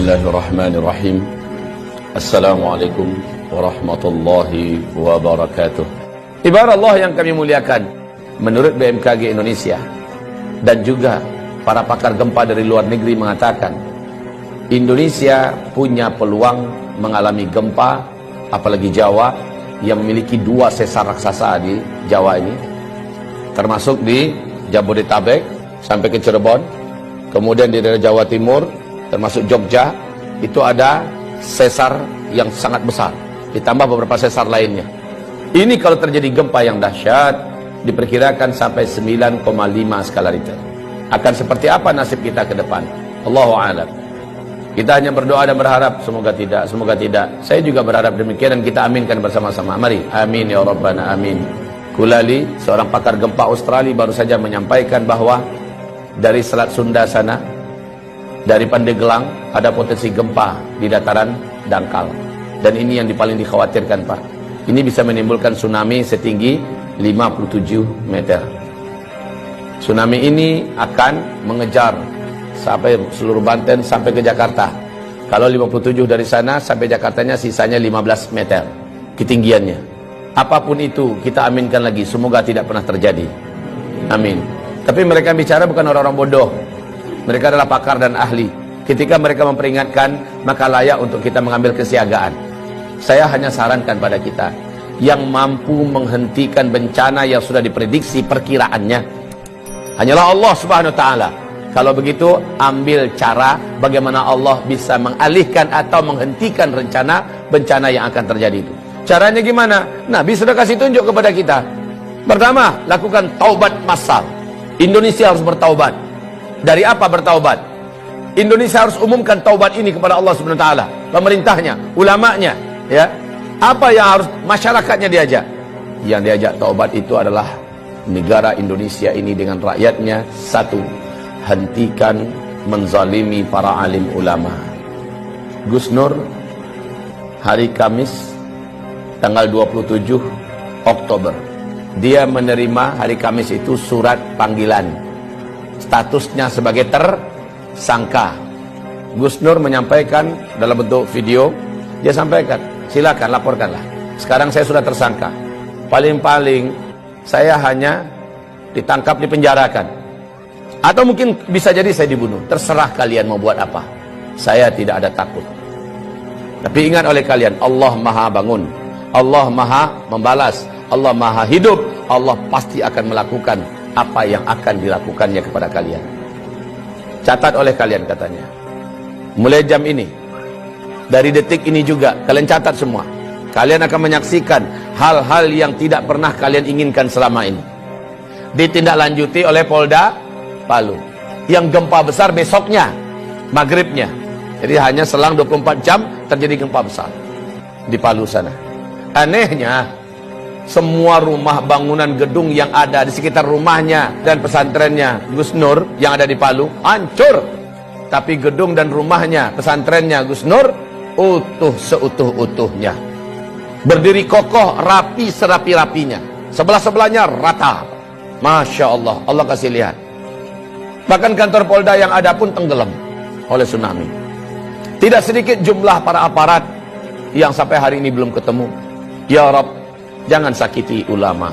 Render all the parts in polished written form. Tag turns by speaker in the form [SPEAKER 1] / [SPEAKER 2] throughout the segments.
[SPEAKER 1] Bismillahirrahmanirrahim. Assalamualaikum warahmatullahi wabarakatuh. Ibarat Allah yang kami muliakan, menurut BMKG Indonesia dan juga para pakar gempa dari luar negeri mengatakan Indonesia punya peluang mengalami gempa, apalagi Jawa yang memiliki 2 sesar raksasa di Jawa ini, termasuk di Jabodetabek sampai ke Cirebon, kemudian di daerah Jawa Timur termasuk Jogja, itu ada sesar yang sangat besar, ditambah beberapa sesar lainnya. Ini kalau terjadi gempa yang dahsyat, diperkirakan sampai 9,5 skala Richter. Akan seperti apa nasib kita ke depan? Allahu a'lam. Kita hanya berdoa dan berharap semoga tidak, semoga tidak. Saya juga berharap demikian dan kita aminkan bersama-sama. Mari, amin ya rabbana amin. Kulali, seorang pakar gempa Australia, baru saja menyampaikan bahwa dari Selat Sunda sana, dari Pandeglang, ada potensi gempa di dataran dangkal. Dan ini yang paling dikhawatirkan, Pak. Ini bisa menimbulkan tsunami setinggi 57 meter. Tsunami ini akan mengejar sampai seluruh Banten sampai ke Jakarta. Kalau 57 dari sana sampai Jakartanya sisanya 15 meter ketinggiannya. Apapun itu kita aminkan lagi, semoga tidak pernah terjadi. Amin. Tapi mereka bicara bukan orang-orang bodoh. Mereka adalah pakar dan ahli. Ketika mereka memperingatkan, maka layak untuk kita mengambil kesiagaan. Saya hanya sarankan pada kita, yang mampu menghentikan bencana yang sudah diprediksi perkiraannya hanyalah Allah Subhanahu wa taala. Kalau begitu, ambil cara bagaimana Allah bisa mengalihkan atau menghentikan rencana bencana yang akan terjadi itu. Caranya gimana? Nabi sudah kasih tunjuk kepada kita. Pertama, lakukan taubat massal. Indonesia harus bertaubat. Dari apa bertaubat? Indonesia harus umumkan taubat ini kepada Allah Subhanahu wa taala, pemerintahnya, ulamanya, ya. Apa yang harus masyarakatnya diajak? Yang diajak taubat itu adalah negara Indonesia ini dengan rakyatnya. 1, hentikan menzalimi para alim ulama. Gus Nur hari Kamis tanggal 27 Oktober, dia menerima hari Kamis itu surat panggilan, statusnya sebagai tersangka. Gus Nur menyampaikan dalam bentuk video, dia sampaikan, silakan laporkanlah, sekarang saya sudah tersangka, paling-paling saya hanya ditangkap, dipenjarakan, atau mungkin bisa jadi saya dibunuh, terserah kalian mau buat apa, saya tidak ada takut. Tapi ingat oleh kalian, Allah maha bangun, Allah maha membalas, Allah maha hidup, Allah pasti akan melakukan apa yang akan dilakukannya kepada kalian. Catat oleh kalian katanya. Mulai jam ini, dari detik ini juga, kalian catat semua. Kalian akan menyaksikan hal-hal yang tidak pernah kalian inginkan selama ini. Ditindaklanjuti oleh Polda Palu. Yang gempa besar besoknya, maghribnya. Jadi hanya selang 24 jam terjadi gempa besar di Palu sana. Anehnya, semua rumah bangunan gedung yang ada di sekitar rumahnya dan pesantrennya Gus Nur yang ada di Palu hancur, tapi gedung dan rumahnya, pesantrennya Gus Nur utuh seutuh-utuhnya, berdiri kokoh, rapi serapi-rapinya, sebelah-sebelahnya rata. Masya Allah, Allah kasih lihat. Bahkan kantor Polda yang ada pun tenggelam oleh tsunami. Tidak sedikit jumlah para aparat yang sampai hari ini belum ketemu. Ya Rabb, jangan sakiti ulama.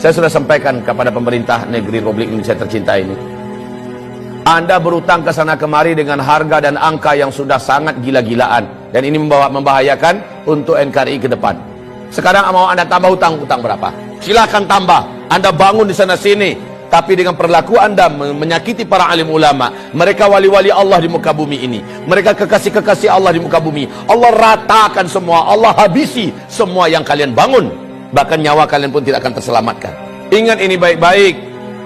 [SPEAKER 1] Saya sudah sampaikan kepada pemerintah negeri Republik Indonesia tercinta ini. Anda berutang ke sana kemari dengan harga dan angka yang sudah sangat gila-gilaan. Dan ini membahayakan untuk NKRI ke depan. Sekarang mau Anda tambah utang berapa? Silakan tambah. Anda bangun di sana sini. Tapi dengan perilaku Anda menyakiti para alim ulama. Mereka wali-wali Allah di muka bumi ini. Mereka kekasih-kekasih Allah di muka bumi. Allah ratakan semua. Allah habisi semua yang kalian bangun. Bahkan nyawa kalian pun tidak akan terselamatkan. Ingat ini baik-baik,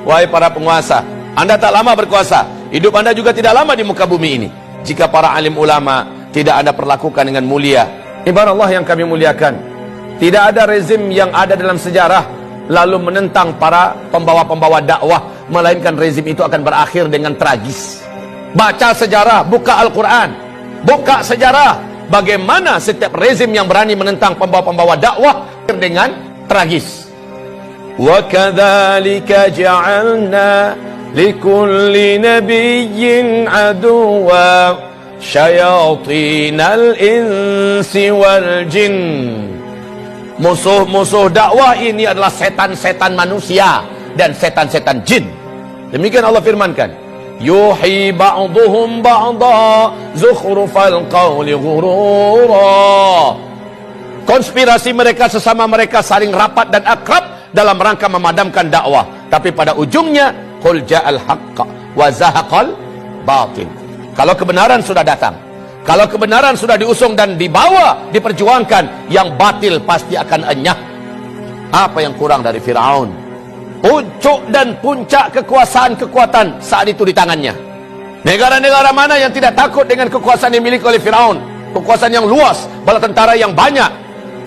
[SPEAKER 1] wahai para penguasa. Anda tak lama berkuasa, hidup Anda juga tidak lama di muka bumi ini. Jika para alim ulama tidak Anda perlakukan dengan mulia. Ibarat Allah yang kami muliakan, tidak ada rezim yang ada dalam sejarah lalu menentang para pembawa-pembawa dakwah, melainkan rezim itu akan berakhir dengan tragis. Baca sejarah, buka Al-Quran, buka sejarah, bagaimana setiap rezim yang berani menentang pembawa-pembawa dakwah dengan tragis. Wa kadzalika ja'alna likulli nabiyyin aduwwa syayatinal insi wal jin. Musuh-musuh dakwah ini adalah setan-setan manusia dan setan-setan jin. Demikian Allah firmankan, yuhi ba'duhum ba'da zukhrufal qawli ghurura. Konspirasi mereka sesama mereka saling rapat dan akrab dalam rangka memadamkan dakwah, tapi pada ujungnya qul ja'al haqq wa zahaqal batil. Kalau kebenaran sudah datang, kalau kebenaran sudah diusung dan dibawa, diperjuangkan, yang batil pasti akan enyah. Apa yang kurang dari Firaun? Puncak dan puncak kekuasaan-kekuatan saat itu di tangannya. Negara-negara mana yang tidak takut dengan kekuasaan yang dimiliki oleh Firaun? Kekuasaan yang luas, bala tentara yang banyak,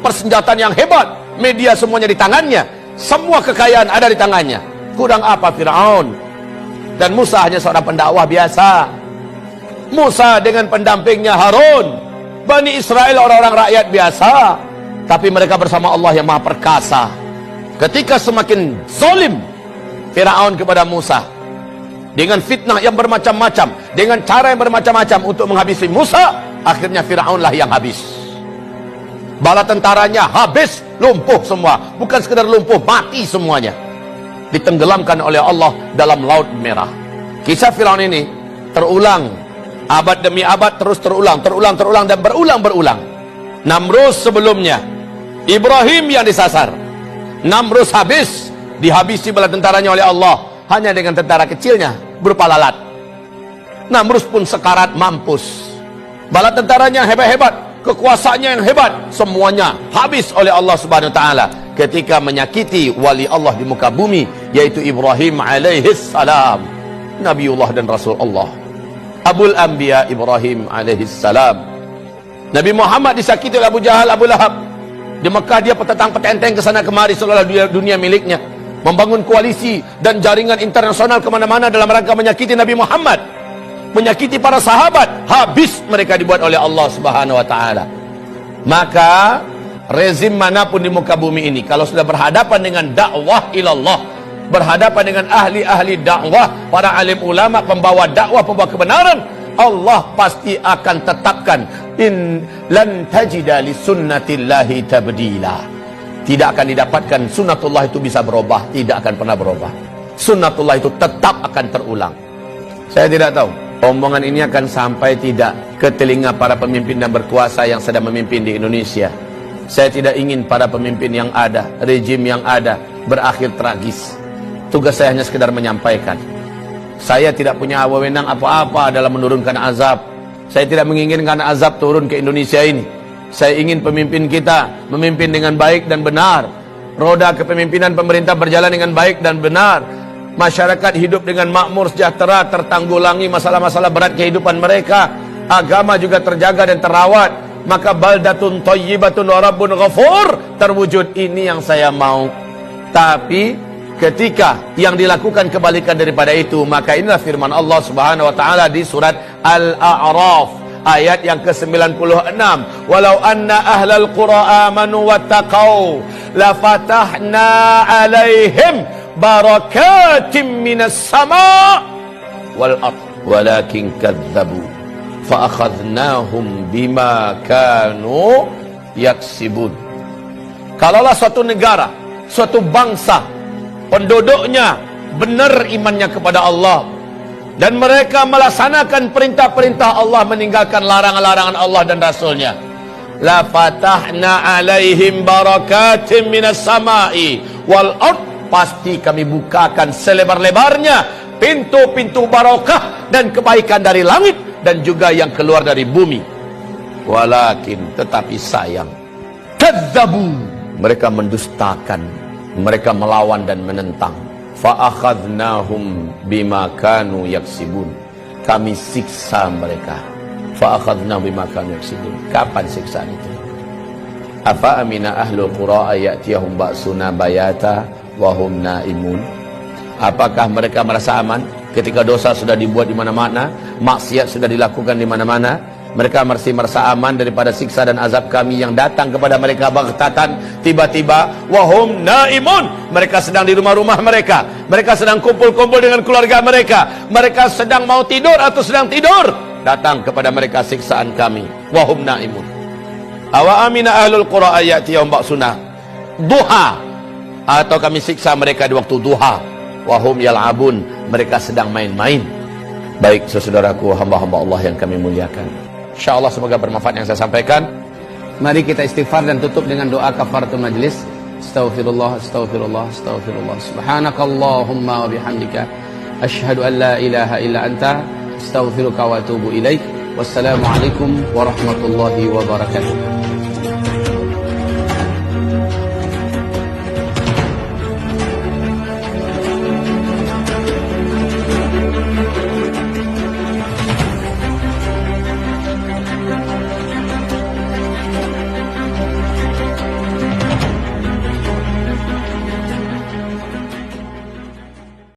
[SPEAKER 1] persenjataan yang hebat, media semuanya di tangannya, semua kekayaan ada di tangannya. Kurang apa Firaun? Dan Musa hanya seorang pendakwah biasa. Musa dengan pendampingnya Harun, Bani Israel orang-orang rakyat biasa, tapi mereka bersama Allah yang Maha Perkasa. Ketika semakin zalim Firaun kepada Musa dengan fitnah yang bermacam-macam, dengan cara yang bermacam-macam untuk menghabisi Musa, akhirnya Firaunlah yang habis. Bala tentaranya habis, lumpuh semua. Bukan sekedar lumpuh, mati semuanya, ditenggelamkan oleh Allah dalam Laut Merah. Kisah Firaun ini terulang abad demi abad, terus terulang dan berulang. Namrus sebelumnya, Ibrahim yang disasar. Namrus habis, dihabisi bala tentaranya oleh Allah hanya dengan tentara kecilnya berupa lalat. Namrus pun sekarat mampus. Bala tentaranya hebat-hebat, kekuasaannya yang hebat, semuanya habis oleh Allah Subhanahu wa taala ketika menyakiti wali Allah di muka bumi, yaitu Ibrahim alaihis salam, Nabiullah dan Rasul Allah, Abul Anbiya Ibrahim alaihis salam. Nabi Muhammad disakiti oleh Abu Jahal, Abu Lahab. Di Mekah dia petentang-petenteng ke sana kemari seolah dunia miliknya, membangun koalisi dan jaringan internasional kemana-mana dalam rangka menyakiti Nabi Muhammad, menyakiti para sahabat. Habis mereka dibuat oleh Allah Subhanahu wa taala. Maka rezim manapun di muka bumi ini, kalau sudah berhadapan dengan dakwah ilallah, berhadapan dengan ahli-ahli dakwah, para alim ulama, pembawa dakwah, pembawa kebenaran, Allah pasti akan tetapkan in lan tajida li sunnatillahi tabdila. Tidak akan didapatkan sunnatullah itu bisa berubah, tidak akan pernah berubah. Sunnatullah itu tetap akan terulang. Saya tidak tahu omongan ini akan sampai tidak ke telinga para pemimpin dan berkuasa yang sedang memimpin di Indonesia. Saya tidak ingin para pemimpin yang ada, rejim yang ada berakhir tragis. Tugas saya hanya sekedar menyampaikan. Saya tidak punya wewenang apa-apa dalam menurunkan azab. Saya tidak menginginkan azab turun ke Indonesia ini. Saya ingin pemimpin kita memimpin dengan baik dan benar. Roda kepemimpinan pemerintah berjalan dengan baik dan benar. Masyarakat hidup dengan makmur, sejahtera, tertanggulangi masalah-masalah berat kehidupan mereka. Agama juga terjaga dan terawat. Maka baldatun thayyibatun wa rabbun ghafur terwujud. Ini yang saya mau. Tapi ketika yang dilakukan kebalikan daripada itu, maka inilah firman Allah Subhanahu wa taala di surat Al-A'raf ayat yang ke-96, walau anna ahlal qura amanu wattaqau lafatahna alaihim barakatim minas sama' wal ard walakin kadzabu fa akhadnahum bima kanu yaksibun. Kalaulah suatu negara, suatu bangsa, penduduknya benar imannya kepada Allah dan mereka melaksanakan perintah-perintah Allah, meninggalkan larangan-larangan Allah dan Rasulnya, la fatahna alaihim barakatim minas sama'i wal ard, pasti kami bukakan selebar-lebarnya pintu-pintu barakah dan kebaikan dari langit dan juga yang keluar dari bumi. Walakin, tetapi sayang, kadzabu, mereka mendustakan, mereka melawan dan menentang. Fa'akhadnahum bima kanu yaksibun, kami siksa mereka. Fa'akhadnahum bima kanu yaksibun. Kapan siksaan itu? Afa amina ahlul qura ayatiyahum ba'suna bayata wa hum naimun. Apakah mereka merasa aman ketika dosa sudah dibuat di mana-mana, maksiat sudah dilakukan di mana-mana? Mereka masih merasa aman daripada siksa dan azab kami yang datang kepada mereka baghtatan, tiba-tiba. Wahum naimun, mereka sedang di rumah-rumah mereka, mereka sedang kumpul-kumpul dengan keluarga mereka, mereka sedang mau tidur atau sedang tidur. datang kepada mereka siksaan kami wahum naimun. Awa amina ahlul qura ayati yaum ba'suna duha, atau kami siksa mereka di waktu duha wahum yal'abun, mereka sedang main-main. Baik saudaraku, hamba-hamba Allah yang kami muliakan, insyaallah semoga bermanfaat yang saya sampaikan. Mari kita istighfar dan tutup dengan doa kafaratul majlis. Astaghfirullah, astaghfirullah, astaghfirullah. Subhanakallahumma wa bihamdika asyhadu an la ilaha illa anta astaghfiruka wa atubu ilaik. Wassalamualaikum warahmatullahi wabarakatuh.